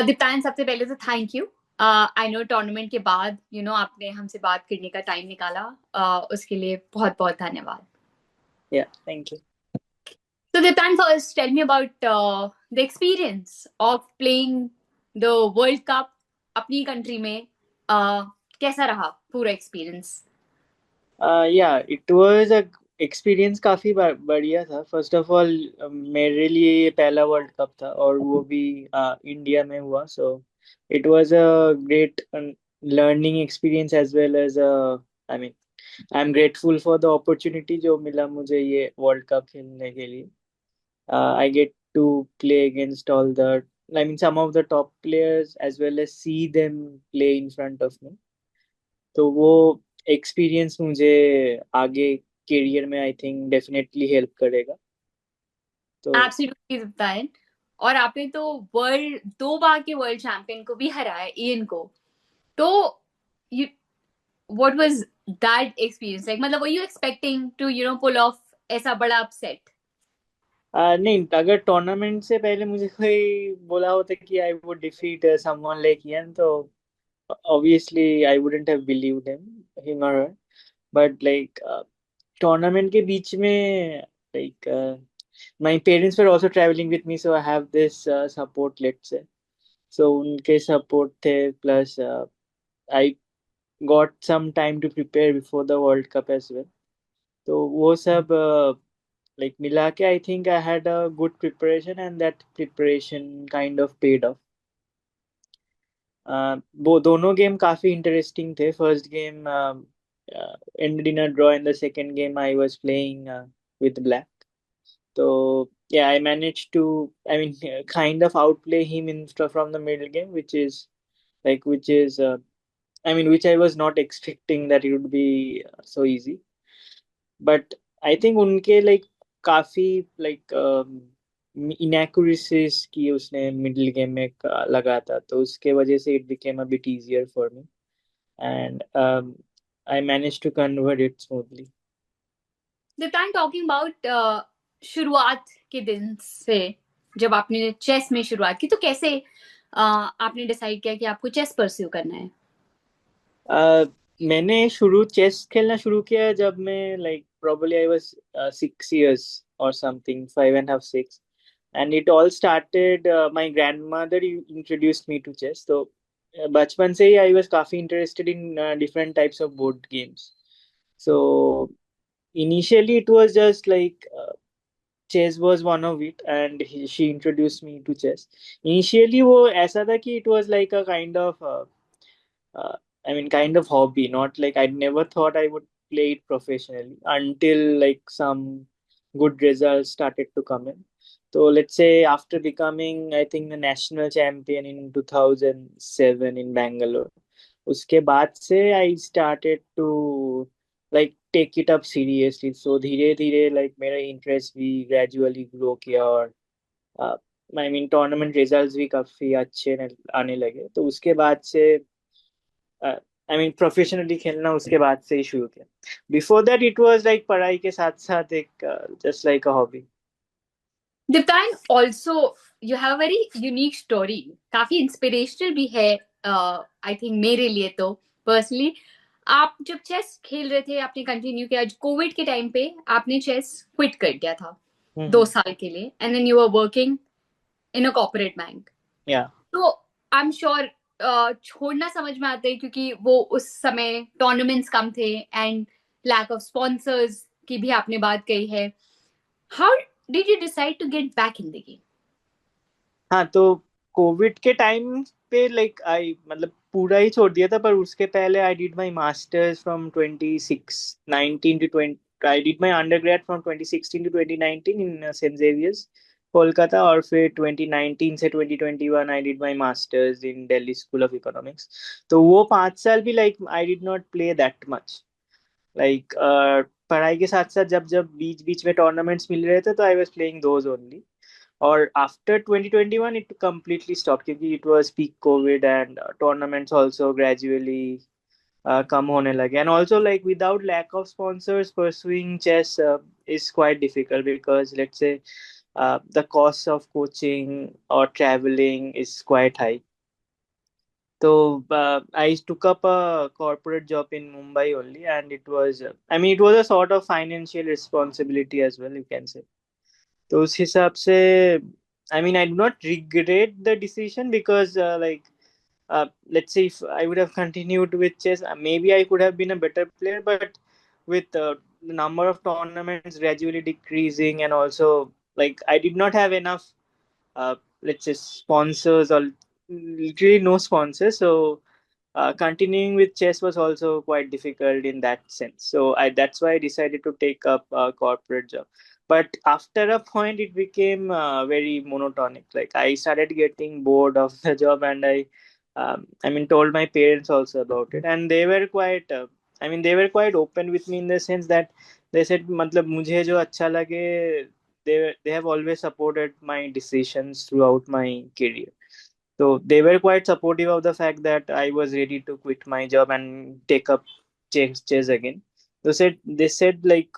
दीप्तान, सबसे पहले तो thank you. I know tournament के बाद आपने हमसे बात करने का टाइम निकाला, उसके लिए बहुत बहुत धन्यवाद। Yeah, thank you. So Diptayan, first tell me about the experience of playing the World Cup अपनी कंट्री में। कैसा रहा पूरा experience? Yeah, it was a experience काफी बढ़िया था। फर्स्ट ऑफ ऑल मेरे लिए ये पहला वर्ल्ड कप था और वो भी इंडिया में हुआ। So it was a great learning experience as well as I mean I am grateful for the opportunity जो मिला मुझे ये वर्ल्ड कप खेलने के लिए। I get to play against all the, I mean, some of the top players as well as see them play in front of me. तो वो experience मुझे आगे करियर में आई थिंक डेफिनेटली हेल्प करेगा। तो एब्सोल्युटली दीप्तान। और आपने तो वर्ल्ड 2 बार के वर्ल्ड चैंपियन को भी हराया, इयन को। तो you what was that experience like? मतलब were you expecting to pull off ऐसा बड़ा अपसेट? नहीं, अगर टूर्नामेंट से पहले मुझे कोई बोला होता कि I would defeat someone like Ian, तो obviously I wouldn't have believed him or her. But like tournament के बीच में, like my parents were also traveling with me, so I have this support, let's say. So उनके support थे, plus I got some time to prepare before the World Cup as well. तो वो सब like मिला के I think I had a good preparation and that preparation kind of paid off. वो दोनों game काफी इंटरेस्टिंग थे। First game ended in a draw, and the second game I was playing with black. So yeah, I managed to, I mean, kind of outplay him in from the middle game, which is I mean, which I was not expecting that it would be so easy. But I think उनके like काफी like inaccuracies की उसने middle game में लगा था, तो उसके वजह से it became a bit easier for me, and I managed to convert it smoothly. Diptan, talking about शुरुआत के दिन से जब आपने चेस में शुरुआत की, तो कैसे आपने डिसाइड किया कि आपको चेस परस्यू करना है? मैंने चेस खेलना शुरू किया जब मैं like probably I was 6 years or something, 5.5, 6, and it all started my grandmother introduced me to chess. So बचपन से ही I was काफी interested in different types of board games. So initially it was just like chess was one of it, and she introduced me to chess. Initially वो ऐसा था कि it was like a kind of uh, I mean, kind of hobby, not like I never thought I would play it professionally until like some good results started to come in. So let's say after becoming, I think, the national champion in 2007 in Bangalore, उसके बाद से I started to like take it up seriously. So धीरे धीरे like मेरा interest भी gradually grow किया, और uh, I mean tournament results भी काफी अच्छे आने लगे, तो उसके बाद से आई मीन प्रोफेशनली खेलना उसके बाद से ही शुरू किया। Before that it was like पढ़ाई के साथ साथ एक just like a hobby. Diptan, also you have very unique story, काफी इंस्पिरेशनल भी है। आई थिंक मेरे लिए तो पर्सनली, आप जब चेस खेल रहे थे, आपने कंटिन्यू किया, कोविड के टाइम पे आपने चेस क्विट कर दिया था 2 साल के लिए, and then you are working in a corporate bank. या तो आई एम श्योर छोड़ना समझ में आता है, क्योंकि वो उस समय टूर्नामेंट्स कम थे एंड लैक ऑफ स्पॉन्सर्स की भी आपने बात कही है। How did you decide to get back in the game? हाँ, तो कोविड के टाइम पे लाइक आई मतलब पूरा ही छोड़ दिया था, पर उसके पहले I did my masters from 2019 to 20, I did my undergrad from 2016 to 2019 in Saint Xavier's Kolkata, और फिर 2019 से 2021 I did my masters in Delhi School of Economics. तो वो 5 साल भी like I did not play that much, like पढ़ाई के साथ साथ जब जब बीच बीच में टूर्नामेंट्स मिल रहे थे तो I was playing those only. और आफ्टर 2021 इट completely stopped क्योंकि it was peak COVID, and tournaments also gradually कम होने लगे, and also like without lack of sponsors pursuing chess is quite difficult, because let's say the cost of coaching or traveling is quite high. So I took up a corporate job in Mumbai only, and it was, I mean, it was a sort of financial responsibility as well, you can say. तो उस हिसाब से I mean I do not regret the decision because let's say if I would have continued with chess, maybe I could have been a better player. But with the number of tournaments gradually decreasing, and also like I did not have enough, let's say, sponsors, or literally no sponsors. So continuing with chess was also quite difficult in that sense. So that's why I decided to take up a corporate job. But after a point, it became very monotonic. Like I started getting bored of the job, and I mean, told my parents also about it, and they were quite. I mean, they were quite open with me in the sense that they said, "मतलब मुझे जो अच्छा लगे." They have always supported my decisions throughout my career. So they were quite supportive of the fact that I was ready to quit my job and take up chess again. They said like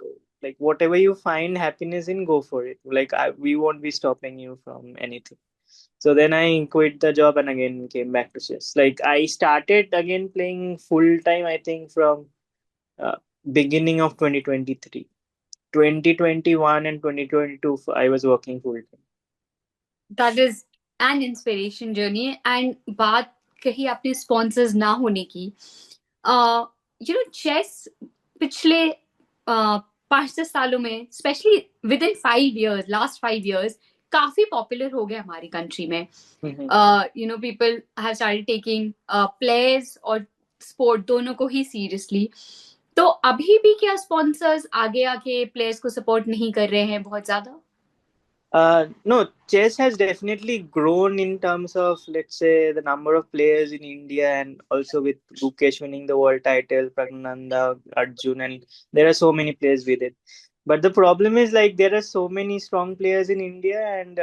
whatever you find happiness in, go for it. Like we won't be stopping you from anything. So then I quit the job and again came back to chess. Like I started again playing full time, I think from uh, beginning of 2023. 2021 and 2022 I was working full time. That is an inspiration journey and बात कही आपने sponsors ना होने की you know chess पिछले 5-10 सालों में specially with in 5 years last 5 years काफी पॉपुलर हो गया हमारी कंट्री में you know people have started taking players और स्पोर्ट दोनों को ही सीरियसली तो अभी भी क्या स्पॉन्सर्स आगे आके प्लेयर्स को सपोर्ट नहीं कर रहे हैं बहुत ज्यादा No, chess has definitely grown in terms of, let's say, the number of players in India, and also with Gukesh winning the world title, Pragnanda, Arjun, and there are so many players with it. But the problem is, like, there are so many strong players in India, and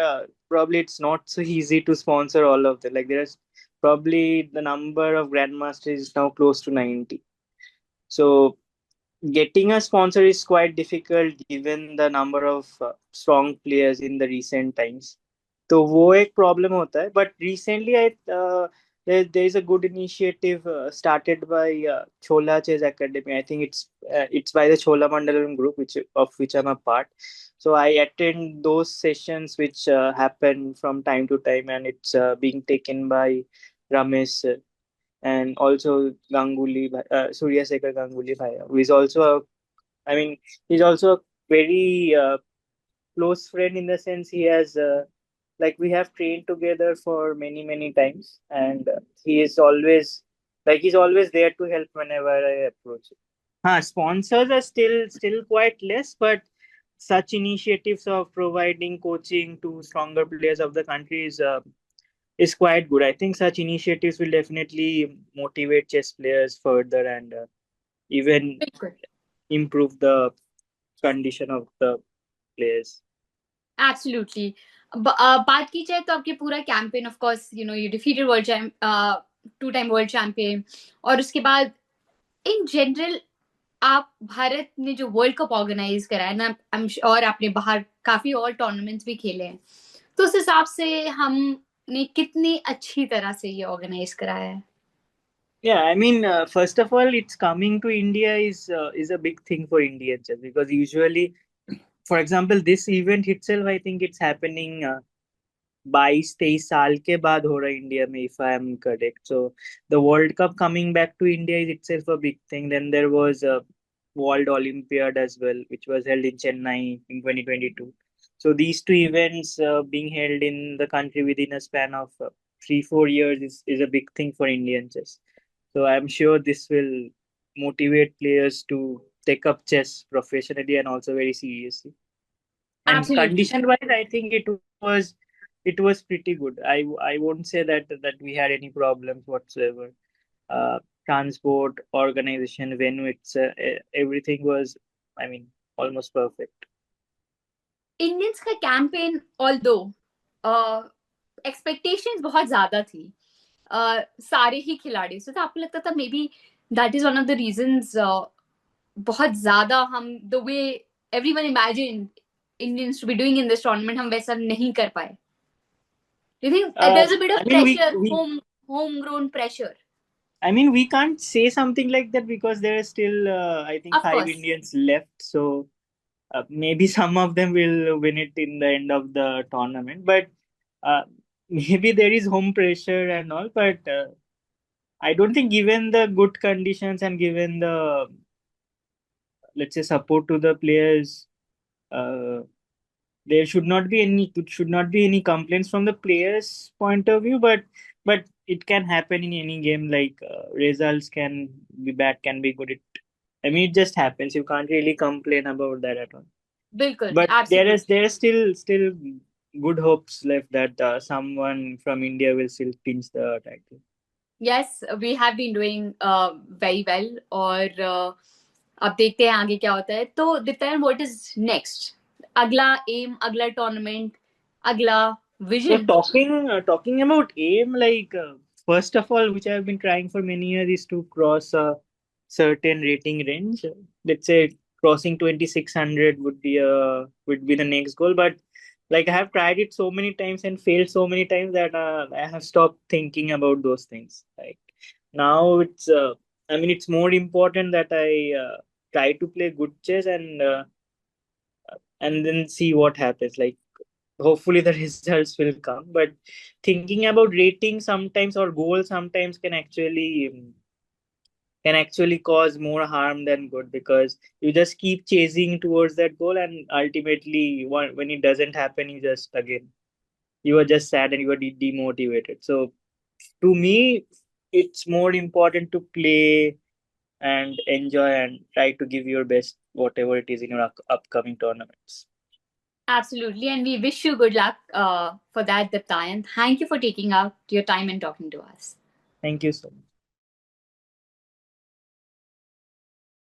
probably it's not so easy to sponsor all of them. Like, there's probably the number of grandmasters is now close to 90. So getting a sponsor is quite difficult given the number of strong players in the recent times. तो वो एक problem होता है. But recently there is a good initiative started by Chola Chess Academy. I think it's by the Chola Mandalam group, which I'm a part. So I attend those sessions which happen from time to time, and it's being taken by Ramesh, and also Surya Sekhar Ganguly bhai, who is also I mean, he's also a very close friend in the sense he has, like, we have trained together for many, many times, and he is always, like, he's always there to help whenever I approach it. Sponsors are still quite less, but such initiatives of providing coaching to stronger players of the country is quite good. I think such initiatives will definitely motivate chess players further, and even बिल्कुल improve the condition of the players. Absolutely बात की जाए तो आपके पूरा campaign of course you know you defeated world 2 time world champion और उसके बाद इन जनरल आप भारत ने जो वर्ल्ड कप ऑर्गेनाइज करा है ना आई एम श्योर आपने बाहर काफी और टूर्नामेंट्स भी खेले हैं तो उस हिसाब से हमने कितनी अच्छी तरह से ये ऑर्गेनाइज कराया है Yeah, I mean, first of all, it's coming to India is a big thing for Indians, because usually, for example, this event itself, I think it's happening 22-23 साल के बाद हो रहा है इंडिया में, if I am correct. So the World Cup coming back to India is itself a big thing. Then there was a World Olympiad as well, which was held in Chennai in 2022. So these two events being held in the country within a span of 3-4 years is a big thing for Indians. So I'm sure this will motivate players to take up chess professionally and also very seriously. And absolutely condition wise, I think it was pretty good. I won't say that we had any problems whatsoever. Transport, organization, venue, everything was, I mean, almost perfect. Indians का campaign although expectations बहुत ज्यादा थी सारे ही खिलाड़ी से तो आपको लगता था maybe that is one of the reasons बहुत ज्यादा हम the way everyone imagine Indians to be doing in this tournament हम वैसा नहीं कर पाए you think there is a bit of I mean, we pressure we home homegrown pressure? I mean, we can't say something like that because there are still, I think, Of five course. Indians left. So maybe some of them will win it in the end of the tournament. But uh, maybe there is home pressure and all. But I don't think, given the good conditions and given the, let's say, support to the players, uh, there should not be any complaints from the players' point of view. But it can happen in any game. Like results can be bad, can be good. I mean, it just happens. You can't really complain about that at all. Bilkul, But absolutely. there is still good hopes left that someone from India will still pinch the title. Yes, we have been doing very well. और अब देखते हैं आगे क्या होता है. तो दिप्तायन, what is next? अगला aim, अगला tournament, अगला So vision. talking about aim, like first of all, which I've been trying for many years, is to cross a certain rating range. Let's say crossing 2600 would be the next goal. But like I have tried it so many times and failed so many times that I have stopped thinking about those things. Like now, I mean, it's more important that I try to play good chess and then see what happens. Like hopefully the results will come, but thinking about rating sometimes or goals sometimes can actually cause more harm than good, because you just keep chasing towards that goal, and ultimately when it doesn't happen, you are just sad and you are demotivated. So to me, it's more important to play and enjoy and try to give your best whatever it is in your upcoming tournaments. Absolutely, and we wish you good luck for that, Diptayan. Thank you for taking out your time and talking to us. Thank you so much.